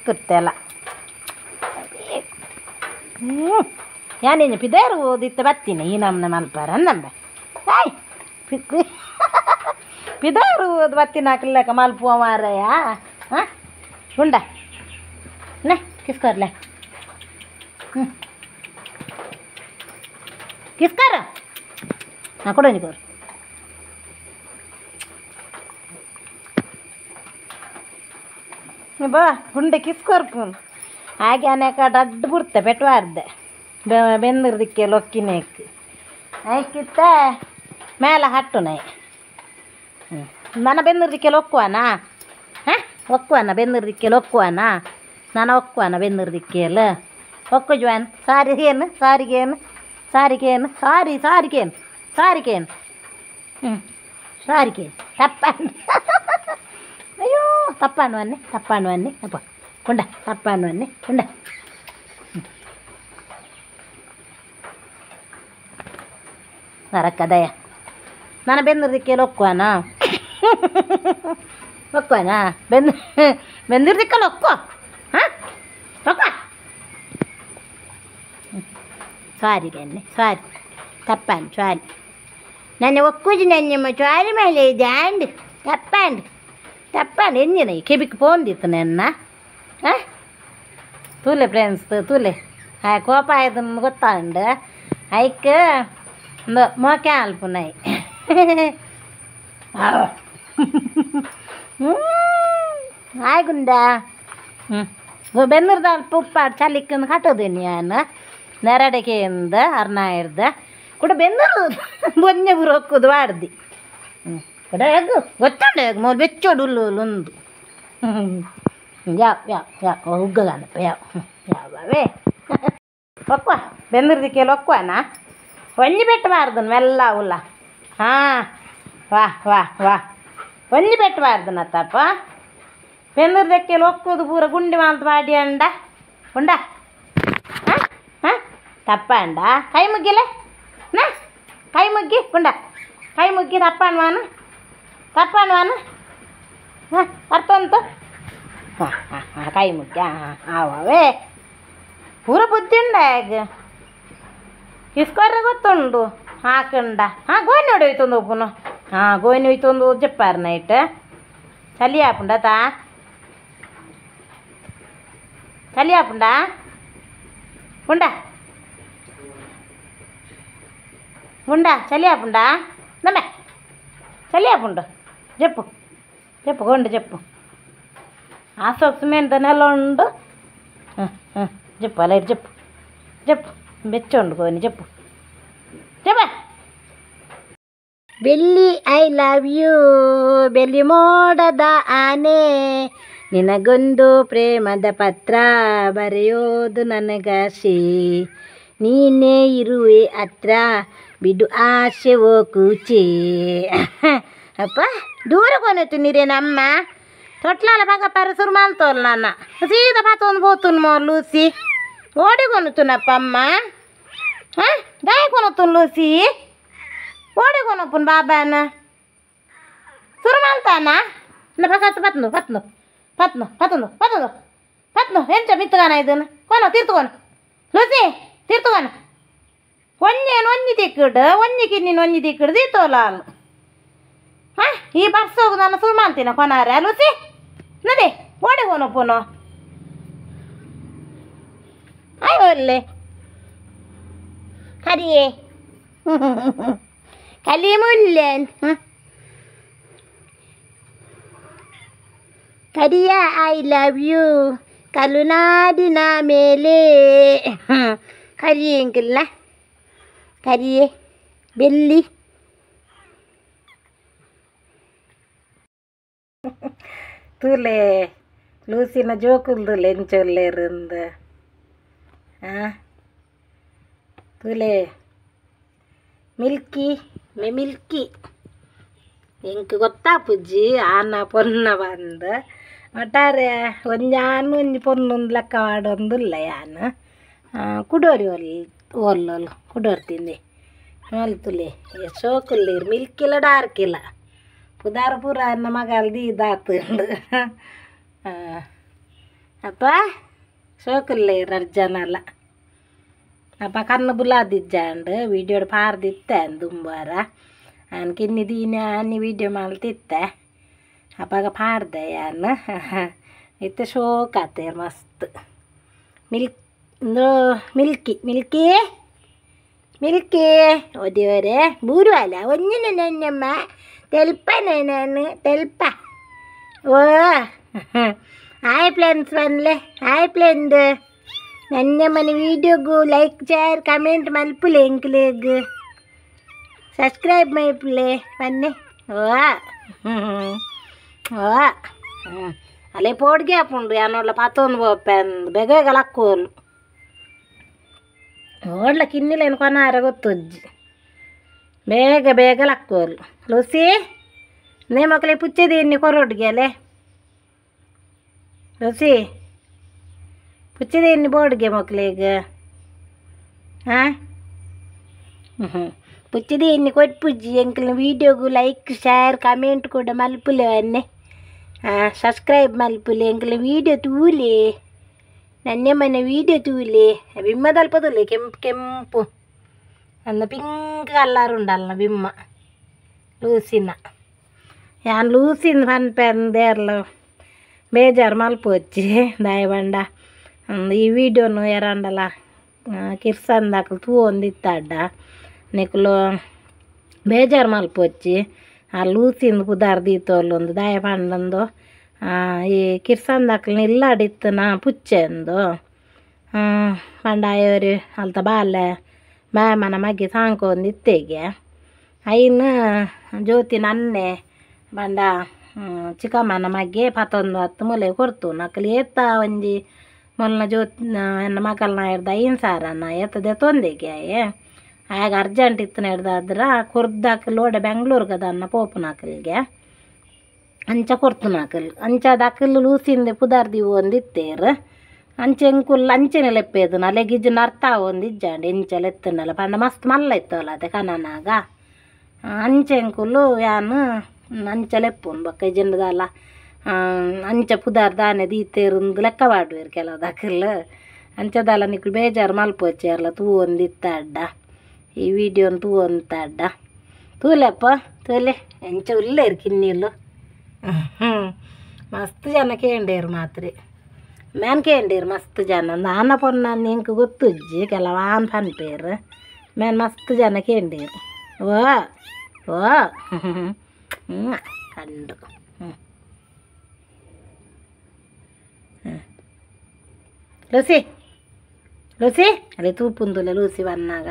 ಇಕ್ಕುತ್ತೆಲ್ಲ ಯಾನೇನು ಪಿದೇರು ಓದಿತ್ತು ಬರ್ತೀನಿ ಈ ನಮ್ಮನೆ ಮಲ್ಪಾರ ಅಂದಂಬೆ ಆಯ್ ಪಿದೇರು ಓದು ಬರ್ತೀನಿ ಹಾಕ್ಲಿಕ್ಕ ಮಲ್ಪುವ ಮಾರಯ್ಯ ಹಾಂ ಉಂಡ ನೇ ಕಿಸ್ಕೋರ್ಲೆ ಕಿಸ್ಕಾರ ಹಾಂ ಕೊಡೋನಿ ಕೋರು ಬಾ ಹುಂಡೆ ಕಿಸ್ಕೊರ್ಪು ಹಾಗೆ ಅನೇಕ ಅಡ್ಡು ಬಿಡ್ತೆ ಬೆಟ್ವಾರ್ದೆ ಬೆಂದಿರ್ದಿಕ್ಕೆ ಲೊಕ್ಕಿನೇಕ್ ಆಯ್ಕಿತ್ತ ಮೇಲೆ ಹಟ್ಟು ನೈ ನನ್ನ ಬೆಂದಿರ್ದಿಕ್ಕೆ ಒಕ್ಕುವನಾ ಹಾಂ ಒಕ್ಕುವನ ಬೆಂದಿರ್ದಿಕ್ಕೆ ಒಕ್ಕುವನಾ ನಾನು ಒಕ್ಕುವನ ಬೆಂದಿರ್ದಿಕ್ಕೆಲ್ಲ ಒಕ್ಕು ಜವಾನ್ ಸಾರಿಗೇನು ಸಾರಿಗೇನು ಸಾರಿಗೇನು ಸಾರಿಗೇನು ಸಾರಿಗೇನು ಸಾರಿಗೆ ತಪ್ಪಣ್ಣ ಅಯ್ಯೋ ತಪ್ಪಣ್ಣವನ್ನೇ ಅಪ್ಪ ಕೊಂಡ ತಪ್ಪಣ್ಣವನ್ನೇ ಕೊಂಡ ಸರಕ್ಕದಯ್ಯ ನಾನು ಬೆಂದಿರ್ದಿಕ್ಕೆ ಒಕ್ಕುವನಾ ಒಕ್ಕುವನಾ ಬೆಂದಿರ್ದಿಕ್ಕಲ್ಲ ಒಕ್ಕೋ ಹಾಂ ಒಕ್ಕ ಸಾರಿಗೆ ಅನ್ನೆ ಸಾರಿ ತಪ್ಪಂಡು ಸಾರಿ ನನ್ನ ಒಕ್ಕುಜಿ ನನ್ನ ಸಾರಿ ಮೇಲೆ ಇದೆ ಆಂಡ್ ತಪ್ಪಂಡು ಎಂಜಿನ ಕೆಬಿಕ್ ಪೋಂದಿತ್ತು ನನ್ನ ಹಾಂ ತೂಲೆ ಫ್ರೆಂಡ್ಸ್ ತೂಲೆ ಕೋಪ ಆಯ್ತು ಗೊತ್ತಾಂಡು ಐಕ್ ಒಂದು ಮೋಕೆ ಅಲ್ಪುನೈ ಆಯ್ಗುಂಡ ಬೆನ್ನೂರ್ದ ಅಲ್ಪ ಉಪ್ಪಾಡು ಚಲಿಕ್ಕಂದು ಕಟ್ಟೋದು ನಾನು ನೆರಡಿಕೆಯಿಂದ ಅರ್ನಾಯಿರ್ದ ಕೂಡ ಬೆನ್ನೂರು ಬೊನ್ನೆ ಬುರು ಹೊಕ್ಕುದು ವಾಡ್ದು ಕೂಡ ಎಗ್ಗು ಗೊತ್ತಂಡ ಎಗ್ ಮೊದಲು ಬೆಚ್ಚೋಡು ಉಲ್ಲುಂದು ಯಾವ ಉಗ್ಗಗನಪ್ಪ ಯಾವೇ ಒಕ್ಕುವ ಬೆನ್ನೂರ್ದಿಕ್ಕೆ ಒಕ್ಕುವನಾ ಒಂಜಿ ಬೆಟ್ಟಬಾರ್ದು ಮೆಲ್ಲ ಉಲ್ಲ ಹಾಂ ವಾ ಒಂಜಿ ಬೆಟ್ಟಬಾರ್ದು ನತ್ತಪ್ಪ ಬೆನ್ನೂರ್ದಕ್ಕೆ ಒಕ್ಕುದು ಪೂರ ಗುಂಡಿ ಮಾಲ್ತ ಮಾಡಿ ಅಂಡ ಉಂಡ ಹಾಂ ಹಾಂ ತಪ್ಪ ಅಂಡ ಕೈ ಮುಗ್ಗಿಲೆ ನಾ ಕೈ ಮುಗ್ಗಿ ಉಂಡ ಕೈ ಮುಗ್ಗಿ ತಪ್ಪಣ್ವಾನು ಹಾಂ ಅರ್ಥ ಉಂಟು ಹಾಂ ಕೈ ಮುಗ್ಗಿ ಹಾಂ ಅವೇ ಪೂರ ಬುದ್ಧಿ ಉಂಡ ಹೇಗೆ ಇಸ್ಕೊರ್ರೆ ಗೊತ್ತುಂಡು ಹಾಕಂಡ ಹಾಂ ಗೋಣಿ ಹೊಡೆಯೋಯ್ತೊಂದು ಒಬ್ಬನು ಹಾಂ ಗೋಣಿ ಹೋಯ್ತೊಂದು ಜಪ್ಪಾರ ನೈಟ್ ಚಲಿ ಹಾಪುಂಡ ತಾ ಚಲಿ ಹಾಪುಂಡ ಉಂಡ ಚಲಿ ಹಾಪುಂಡ ನಮ್ಮೆ ಚಲಿ ಹಾಪುಂಡು చెప్పు కొండు చెప్పు ఆ సొక్సుమేంత నెల ఉండు చెప్పు అలా చెప్పు మెచ్చి వండుకొని చెప్పు ಬೆಲ್ಲಿ ಐ ಲವ್ ಯು ಬೆಲ್ಲಿ ಮೋಡದ ಆನೆ ನಿನಗೊಂದು ಪ್ರೇಮದ ಪತ್ರ ಬರೆಯೋದು ನನಗಾಸೆ ನೀನೇ ಇರುವೆ ಹತ್ರ ಬಿಡು ಆಸೆ ಓ ಕೂಚೆ ಅಪ್ಪ ದೂರ ಕೊನೆತು ನೀರೇನಮ್ಮ ತೊಟ್ಲಾಲ ಬಾಗ ಪರಿಸರು ಮಾಲ್ತೋಲ್ ನನ್ನ ಸೀದಾ ಪಾತೊಂದು పోతును మో లూసి ఓడి కొనుతున్నప్ప అమ్మ గాయ కొనుతును లూసి ఓడి కొనుపును బాబాన సురమాల్తానా నా పక్కన పత్ను ಎಂಚ ಮಿತ್ತಗಾನ ಇದನ್ನು ಕೊನ ತೀರ್ತುಕೊನು ಲೂಸಿ ತೀರ್ತುಕೊನು ಒಂಜಿ ತಿಕ್ಕಡು ಒಂಜಿಗೆ ನೀನು ಒಂಜಿ ತಿಕ್ಕಡು ತೀರ್ತೋಲಾಲು ಹಾಂ ಈ ಬರ್ಸ್ ಹೋಗು ನಾನು ಸುರು ಮಾಡ್ತೀನ ಕೊನಾರೆ ಲೂಸಿ ನಡಿ ಓಡಿ ಕೊನಪ್ಪನು ಆಯ್ ಒಳ್ಳೆ ಕರಿಯೇ ಕಲಿ ಮುಲ್ಲೆನ್ ಕರಿಯ ಐ ಲವ್ ಯು ಕಲುನಾಡಿನ ಮೇಲೆ ಕರಿಯಂಗಿಲ್ಲ ಕರಿಯೇ ಬೆಲ್ಲಿ ತೂಲೆ ಲೂಸಿನ ಜೋಕುಲ್ದುಲೆ ಎಂಚೊಲ್ಲೇರಿಂದ ತೂಲೆ ಮಿಲ್ಕಿ ಎಂಕ್ ಗೊತ್ತಾ ಪುಜ್ಜಿ ಆನ ಪೊನ್ನ ಬಂದು ಒಟ್ಟಾರೆ ಒಂಜಿ ಪೊನ್ನೊಂದು ಲೆಕ್ಕ ಮಾಡೊಂದುಲ್ಲ ಯಾನು ಕುಡೋರಿ ಓಲ್ಲೋಲು ಕುಡೋರು ತಿಂದೆ ಮಲ್ತುಲೆ ಸೋಕುಲ್ಲೀರು ಮಿಲ್ಕಿಲ್ಲ ಡಾರ್ಕಿಲ್ಲ ಪುದಾರ ಪೂರ ಅನ್ನ ಮಗಲ್ದಿ ಇದಾತುಂಡು ಅಪ್ಪ ಸೋಕಲ್ಲೇ ರರ್ಜನಲ್ಲ ಅಪ್ಪ ಕಣ್ಣು ಬುಲಾದಿಜ್ಜಂಡು ವೀಡಿಯೋ ಪಾರ್ದಿತ್ತೆ ದುಂಬಾರ ಅನ್ಕಿನ್ನಿ ದೀನ ಅನ್ನಿ ವೀಡಿಯೋ ಮಾಡ್ತಿತ್ತೆ ಅಪ್ಪಾಗ ಪಾಡ್ದೆ ಯಾನು ಇತ್ತು ಶೋಕಾತೆ ಮಸ್ತ್ ಮಿಲ್ಕಿ ಮಿಲ್ಕಿ ಮಿಲ್ಕಿ ಓದಿವರೆ ಬೂರು ಅಲ್ಲ ಒಂದಿನ ನನ್ನಮ್ಮ ತೆಲ್ಪನೆ ನಾನು ತೆಲ್ಪ ಓ ಹಾಯ್ ಫ್ರೆಂಡ್ಸ್ ಬನ್ಲೆ ಹಾಯ್ ಫ್ರೆಂಡ್ ನನ್ನಮ್ಮನ ವೀಡಿಯೋಗೂ ಲೈಕ್ ಶೇರ್ ಕಮೆಂಟ್ ಮಲ್ಪುಲೆ ಎಂಕ್ಲೆಗ್ ಸಬ್ಸ್ಕ್ರೈಬ್ ಮಲ್ಪುಲೆ ಬನ್ನಿ ಓ ಓ ಅಲ್ಲೇ ಪೋಡ್ಗೆ ಹಾಪುಂಡು ಯಾನೋಡ್ಲ ಪತ್ತೊಂದು ಬೋಪೆಂದು ಬೇಗ ಬೇಗ ಲಕ್ಕೋಲು ಓಡ್ಲ ಕಿನ್ನಿಲೇನು ಕೊನಾರ ಗೊತ್ತುಜ್ಜಿ ಬೇಗ ಬೇಗ ಲಕ್ಕೋಲು ಲೂಸಿ ನೇ ಮಕ್ಕಳಿಗೆ ಪುಚ್ಚದೀನಿ ಕೊರೊಡ್ಗೆ ಅಲ್ಲೇ ಲೂಸಿ ಪುಚ್ಚದೀನಿ ಬೋರ್ಡ್ಗೆ ಮಕ್ಕಳಿಗೆ ಹಾಂ ಪುಚ್ಚದೀನಿ ಕೊಟ್ಟು ಪುಜ್ಜಿ ಎಂಕ್ಲ ವೀಡಿಯೋಗೂ ಲೈಕ್ ಶೇರ್ ಕಮೆಂಟ್ ಕೂಡ ಮಲ್ಪುಲೆ ಅನ್ನೆ ಸಬ್ಸ್ಕ್ರೈಬ್ ಮಲ್ಪುಲೆ ಎಂಕ್ಲ ವೀಡಿಯೋ ತೂಲೆ ನನ್ನೆ ಮನೆ ವೀಡಿಯೋ ತೂಲೆ ಬಿಮ್ಮದಲ್ಪದಲ್ಲ ಕೆಂಪು ಕೆಂಪು ಅನ್ನ ಪಿಂಕ್ ಕಲ್ಲರ್ ಉಂಡಲ್ಲ ಬಿಮ್ಮ ಲೂಸಿನ ಯಾನ್ ಲೂಸಿನ ಪನ್ಪೆಂದೇರ್ಲ ಬೇಜಾರು ಮಲ್ಪೊಚ್ಚಿ ದಾಯಬಂಡ ಈ ವಿಡಿಯೋನು ಎರಂಡಲ ಕಿರ್ಸಂದಾಕಲು ತೂ ಒಂದಿತ್ತಾಡ್ಡ ನಿಕ್ಲು ಬೇಜಾರು ಮಲ್ಪೊಚ್ಚಿ ಆ ಲೂಸಿಂದು ಪುದಾರ್ದೀತೋಲ್ಲೊಂದು ದಾಯಬಂಡಂದು ಈ ಕಿರ್ಸಂದಾಕಲ್ನ ಇಲ್ಲಾಡಿತ್ತು ನಾ ಪುಚ್ಚೆಂದು ಪಂಡಾಯವರು ಅಲ್ತ ಬಾಲೆ ಬ್ಯಾಮನ ಮಗ್ಗಿ ಸಾಂಕೊಂದಿತ್ತೆಗೆ ಐನ ಜ್ಯೋತಿ ನನ್ನೆ ಬಂಡ ಚಿಕ್ಕಮ್ಮನ ಮಗ್ಗೆ 11 ಮೂಲೆ ಕೊಡ್ತು ನಕಲಿ ಏತ್ತ ಒಂಜಿ ಮೊಲ್ನ ಜ್ಯೋತಿ ನನ್ನ ಮಕ್ಕಳನ್ನ ಹಿಡ್ದ ಸಾರನ ಎತ್ತದೆ ತೊಂದೆಗೆ ಆಗ ಅರ್ಜೆಂಟ್ ಇತ್ತು ಹಿಡ್ದಾದ್ರ ಕುರ್ದಾಕ ಲೋಡೆ ಬೆಂಗ್ಳೂರ್ಗೆ ಅದನ್ನ ಪೋಪುನಾಕಲ್ಗೆ ಅಂಚ ಕೊಡ್ತುನಾಕಲ್ ಅಂಚದಾಕಲ್ ಲೂಸಿಂದೆ ಪುದಾರ್ದಿವು ಒಂದಿತ್ತೇರು ಅಂಚೆ ಎಂಕುಲ್ ಅಂಚೆನೆ ಲೆಪ್ಪೇದು ಲೆಗಿಜ್ಜನ ಅರ್ಥ ಒಂದಿಜ್ಜಂಡು ಎಂಚೆಲ್ಲ ಎತ್ತನಲ್ಲ ಪಂಡ ಮಸ್ತ್ ಮಲ್ಲ ಇತ್ತವಲ್ಲ ಅದೇ ಕನನಾಗ ಅಂಚೆ ಎಂಕುಲು ಯಾನು ಅಂಚೆ ಲೆಪ್ಪುನ್ ಬಕ್ಕ ಜನದಲ್ಲ ಅಂಚೆ ಪುದಾರ್ ದಾನೆ ದೀತೇರುಂದು ಲೆಕ್ಕ ಮಾಡುವೇರು ಕೆಲವು ದಾಕಲ್ ಅಂಚದಲ್ಲ ನಿಕ್ಲು ಬೇಜಾರು ಮಲ್ಪೋಚೇರ್ಲ ತೂ ಒಂದಿತ್ತಾಡ್ಡ ಈ ವಿಡಿಯೋನ್ ತೂ ಒಂತಾಡ್ಡ ತೂಲೆಪ್ಪ ತೂಲೆ ಎಂಚ ಉಲ್ಲೇರು ಕಿನ್ನಿಲು ಮಸ್ತ್ ಜನ ಕೇಂಡೇರು ಮಾತ್ರಿ ಮ್ಯಾನ್ ಕೇಂಡೀರು ಮಸ್ತ್ ಜನ ನಾನ ಪೊನ್ನ ನಿಂಗೆ ಗೊತ್ತುಜ್ಜಿ ಕೆಲವು ಆನ್ ಪನ್ಪೇರು ಮ್ಯಾನ್ ಮಸ್ತ್ ಜನ ಕೇಂಡೀರು ಓ ಓ ಕಂಡು ಲೂಸಿ ಲೂಸಿ ಅದೇ ತೂಪುಂದುಲೆ ಲೂಸಿ ಬನ್ನಾಗ